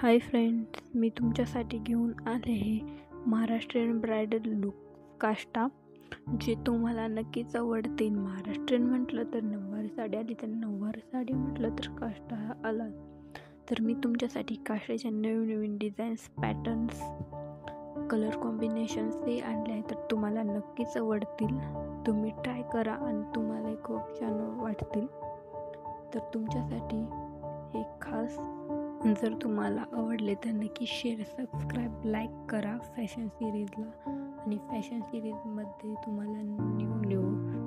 Hi friends, मी तुमच्यासाठी घेऊन आले आहे महाराष्ट्रीयन ब्रायडल लुक काष्टा, जे तुम्हाला नक्कीच आवडतील. महाराष्ट्रीयन म्हटलं तर नऊवारी साडी आली, तर नऊवारी साडी म्हटलं तर काष्टा हा आला. तर मी तुमच्यासाठी काष्टाच्या नवीन डिझाईन्स, पॅटर्न्स, कलर कॉम्बिनेशन्स हे आणले आहे, तर तुम्हाला नक्कीच आवडतील. तुम्ही ट्राय करा आणि तुम्हाला खूप छान वाटतील. तर तुमच्यासाठी हे खास, जर तुम्हाला आवडले तर नक्की शेअर, सबस्क्राईब, लाईक करा फॅशन सिरीजला. आणि फॅशन सिरीजमध्ये तुम्हाला न्यू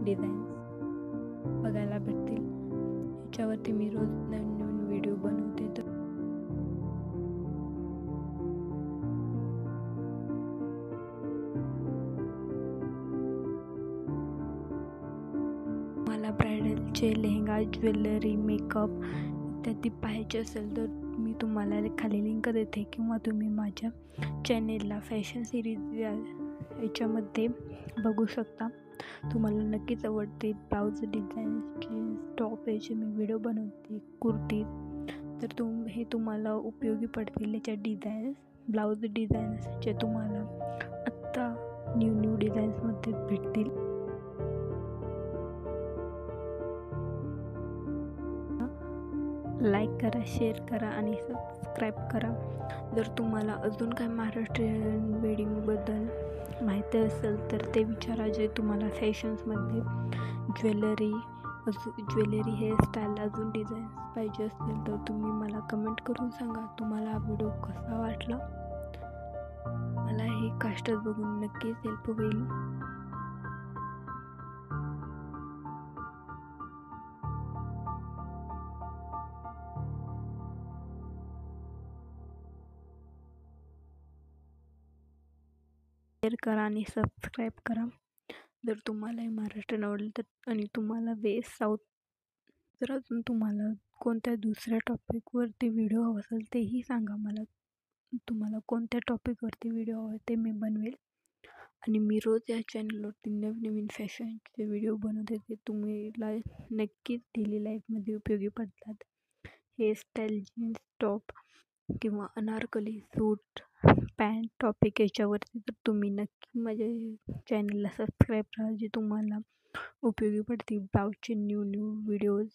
डिझाईन्स बघायला भेटतील. याच्यावरती मी रोज नवीन व्हिडिओ बनवते. तर मला ब्रायडलचे लेहंगा, ज्वेलरी, मेकअप इत्यादी पाहायचे असेल तर मी तुम्हाला खाली लिंक देते, किंवा तुम्ही माझ्या चॅनेलला फॅशन सिरीज याच्यामध्ये बघू शकता. तुम्हाला नक्कीच आवडते. ब्लाऊज डिझाईन, जीन्स टॉप याचे मी व्हिडिओ बनवते, कुर्ती, तर हे तुम्हाला उपयोगी पडतील. याच्या डिझाईन्स, ब्लाऊज डिझाईन्स जे तुम्हाला आत्ता न्यू डिझाईन्समध्ये भेटतील. लाईक करा, शेअर करा आणि सबस्क्राईब करा. जर तुम्हाला अजून काय महाराष्ट्रीयन वेडिंगबद्दल माहिती असेल तर ते विचारा. जे तुम्हाला फॅशन्समध्ये ज्वेलरी हेअरस्टाईल, अजून डिझाईन्स पाहिजे असतील तर तुम्ही मला कमेंट करून सांगा. तुम्हाला हा व्हिडिओ कसा वाटला? मला हे काष्टात बघून नक्कीच हेल्प होईल. शेअर करा आणि सबस्क्राईब करा. जर तुम्हाला महाराष्ट्रीयन आवडलं तर, आणि तुम्हाला वेस्ट साऊथ, जर अजून तुम्हाला कोणत्या दुसऱ्या टॉपिकवरती व्हिडिओ हवा असेल तेही सांगा मला. तुम्हाला कोणत्या टॉपिकवरती व्हिडिओ हवा ते मी बनवेल. आणि मी रोज या चॅनलवरती नवीन फॅशनचे व्हिडिओ बनवते, ते तुम्हाला नक्कीच डेली लाईफमध्ये उपयोगी पडतात. हेअरस्टाईल, जीन्स टॉप किंवा अनारकली सूट, पॅन्ट टॉपिक याच्यावरती तर तुम्ही नक्की माझ्या चॅनलला सबस्क्राईब करा, जे तुम्हाला उपयोगी पडतील. ब्लाऊजचे न्यू व्हिडिओज